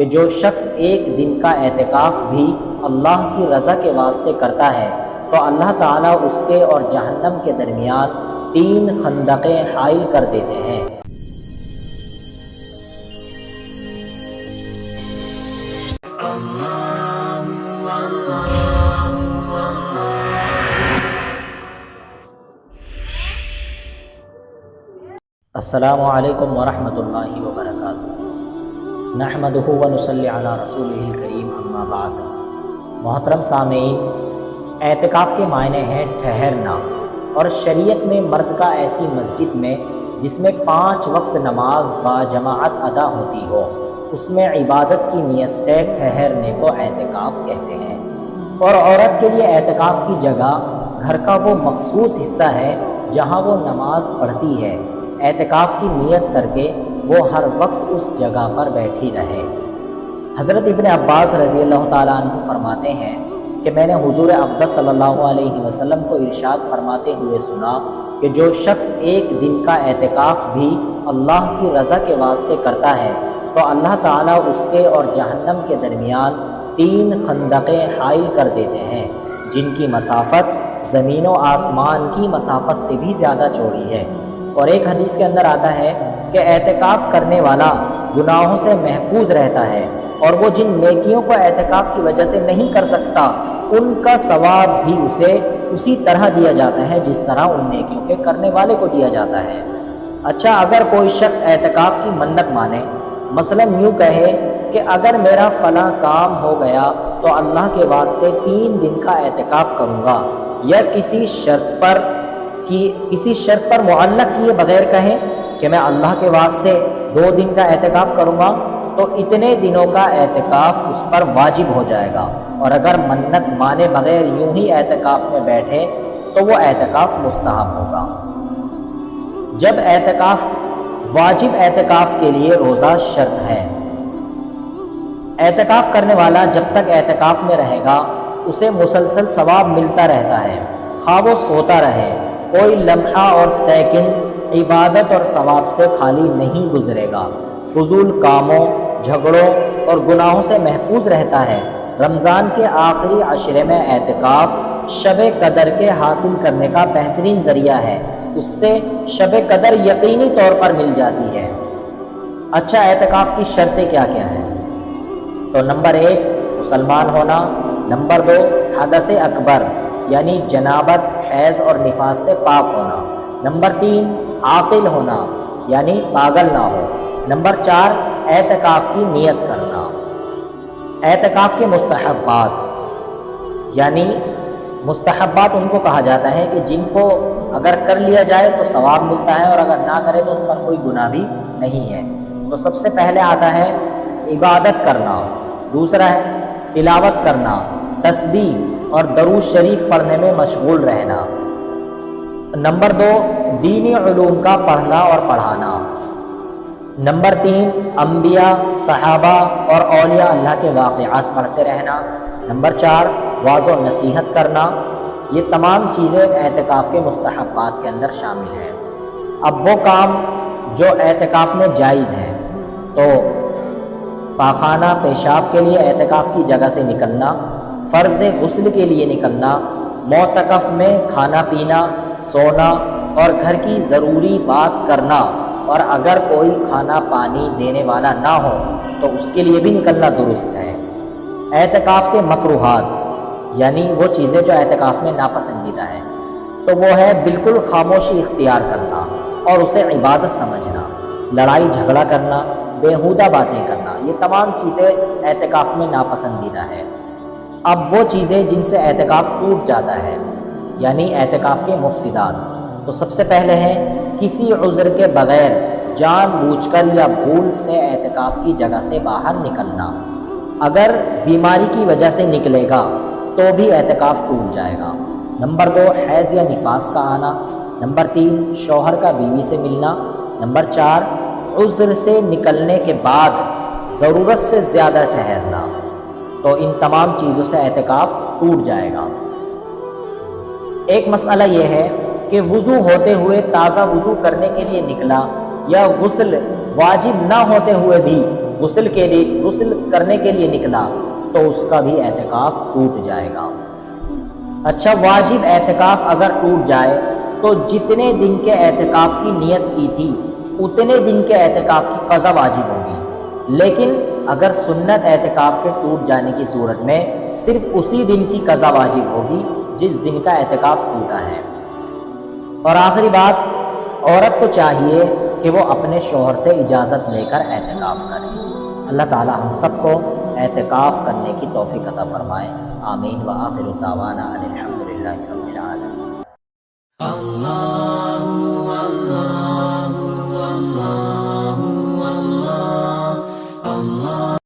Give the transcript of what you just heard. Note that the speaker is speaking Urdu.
کہ جو شخص ایک دن کا اعتکاف بھی اللہ کی رضا کے واسطے کرتا ہے تو اللہ تعالیٰ اس کے اور جہنم کے درمیان 3 خندقیں حائل کر دیتے ہیں۔ السلام علیکم ورحمۃ اللہ وبرکاتہ۔ نحمدہ ونصلی علی رسولہ الکریم، اما بعد۔ محترم سامعین، اعتکاف کے معنی ہیں ٹھہرنا، اور شریعت میں مرد کا ایسی مسجد میں جس میں 5 وقت نماز با جماعت ادا ہوتی ہو، اس میں عبادت کی نیت سے ٹھہرنے کو اعتکاف کہتے ہیں۔ اور عورت کے لیے اعتکاف کی جگہ گھر کا وہ مخصوص حصہ ہے جہاں وہ نماز پڑھتی ہے، اعتکاف کی نیت کر کے وہ ہر وقت اس جگہ پر بیٹھی رہے۔ حضرت ابن عباس رضی اللہ تعالیٰ عنہ فرماتے ہیں کہ میں نے حضور اقدس صلی اللہ علیہ وسلم کو ارشاد فرماتے ہوئے سنا کہ جو شخص ایک دن کا اعتکاف بھی اللہ کی رضا کے واسطے کرتا ہے تو اللہ تعالیٰ اس کے اور جہنم کے درمیان 3 خندقیں حائل کر دیتے ہیں، جن کی مسافت زمین و آسمان کی مسافت سے بھی زیادہ چوڑی ہے۔ اور ایک حدیث کے اندر آتا ہے کہ اعتکاف کرنے والا گناہوں سے محفوظ رہتا ہے، اور وہ جن نیکیوں کو اعتکاف کی وجہ سے نہیں کر سکتا ان کا ثواب بھی اسے اسی طرح دیا جاتا ہے جس طرح ان نیکیوں کے کرنے والے کو دیا جاتا ہے۔ اچھا، اگر کوئی شخص اعتکاف کی منت مانے، مثلا یوں کہے کہ اگر میرا فلاں کام ہو گیا تو اللہ کے واسطے 3 دن کا اعتکاف کروں گا، یا کسی شرط پر معلق کیے بغیر کہیں کہ میں اللہ کے واسطے 2 دن کا اعتکاف کروں گا، تو اتنے دنوں کا اعتکاف اس پر واجب ہو جائے گا۔ اور اگر منت مانے بغیر یوں ہی اعتکاف میں بیٹھے تو وہ اعتکاف مستحب ہوگا۔ جب واجب اعتکاف کے لیے روزہ شرط ہے۔ اعتکاف کرنے والا جب تک اعتکاف میں رہے گا اسے مسلسل ثواب ملتا رہتا ہے، خواہ وہ سوتا رہے، کوئی لمحہ اور سیکنڈ عبادت اور ثواب سے خالی نہیں گزرے گا، فضول کاموں، جھگڑوں اور گناہوں سے محفوظ رہتا ہے۔ رمضان کے آخری عشرے میں اعتکاف شب قدر کے حاصل کرنے کا بہترین ذریعہ ہے، اس سے شب قدر یقینی طور پر مل جاتی ہے۔ اچھا، اعتکاف کی شرطیں کیا کیا ہیں؟ تو نمبر 1 مسلمان ہونا، نمبر 2 حدث اکبر یعنی جنابت، حیض اور نفاس سے پاک ہونا، نمبر 3 عاقل ہونا یعنی پاگل نہ ہو، نمبر 4 اعتکاف کی نیت کرنا۔ اعتکاف کے مستحبات یعنی مستحبات ان کو کہا جاتا ہے کہ جن کو اگر کر لیا جائے تو ثواب ملتا ہے، اور اگر نہ کرے تو اس پر کوئی گناہ بھی نہیں ہے۔ تو سب سے پہلے آتا ہے عبادت کرنا، دوسرا ہے تلاوت کرنا، تسبیح اور درود شریف پڑھنے میں مشغول رہنا، نمبر 2 دینی علوم کا پڑھنا اور پڑھانا، نمبر 3 انبیاء، صحابہ اور اولیاء اللہ کے واقعات پڑھتے رہنا، نمبر 4 وعظ و نصیحت کرنا۔ یہ تمام چیزیں اعتکاف کے مستحبات کے اندر شامل ہیں۔ اب وہ کام جو اعتکاف میں جائز ہیں، تو پاخانہ پیشاب کے لیے اعتکاف کی جگہ سے نکلنا، فرض غسل کے لیے نکلنا، معتکف میں کھانا پینا، سونا اور گھر کی ضروری بات کرنا، اور اگر کوئی کھانا پانی دینے والا نہ ہو تو اس کے لیے بھی نکلنا درست ہے۔ اعتکاف کے مکروہات یعنی وہ چیزیں جو اعتکاف میں ناپسندیدہ ہیں، تو وہ ہے بالکل خاموشی اختیار کرنا اور اسے عبادت سمجھنا، لڑائی جھگڑا کرنا، بیہودہ باتیں کرنا، یہ تمام چیزیں اعتکاف میں ناپسندیدہ ہیں۔ اب وہ چیزیں جن سے اعتکاف ٹوٹ جاتا ہے یعنی اعتکاف کے مفسدات، تو سب سے پہلے ہے کسی عذر کے بغیر جان بوجھ کر یا بھول سے اعتکاف کی جگہ سے باہر نکلنا۔ اگر بیماری کی وجہ سے نکلے گا تو بھی اعتکاف ٹوٹ جائے گا۔ نمبر 2 حیض یا نفاس کا آنا، نمبر 3 شوہر کا بیوی سے ملنا، نمبر 4 عذر سے نکلنے کے بعد ضرورت سے زیادہ ٹھہرنا، تو ان تمام چیزوں سے اعتکاف ٹوٹ جائے گا۔ ایک مسئلہ یہ ہے کہ وضو ہوتے ہوئے تازہ وضو کرنے کے لیے نکلا یا غسل واجب نہ ہوتے ہوئے بھی غسل کرنے کے لیے نکلا تو اس کا بھی اعتکاف ٹوٹ جائے گا۔ اچھا، واجب اعتکاف اگر ٹوٹ جائے تو جتنے دن کے اعتکاف کی نیت کی تھی اتنے دن کے اعتکاف کی قضا واجب ہوگی، لیکن اگر سنت اعتکاف کے ٹوٹ جانے کی صورت میں صرف اسی دن کی قضا واجب ہوگی جس دن کا اعتکاف ٹوٹا ہے۔ اور آخری بات، عورت کو چاہیے کہ وہ اپنے شوہر سے اجازت لے کر اعتکاف کرے۔ اللہ تعالی ہم سب کو اعتکاف کرنے کی توفیق عطا فرمائے، آمین۔ وآخر دعوانا ان الحمد للہ رب العالمین۔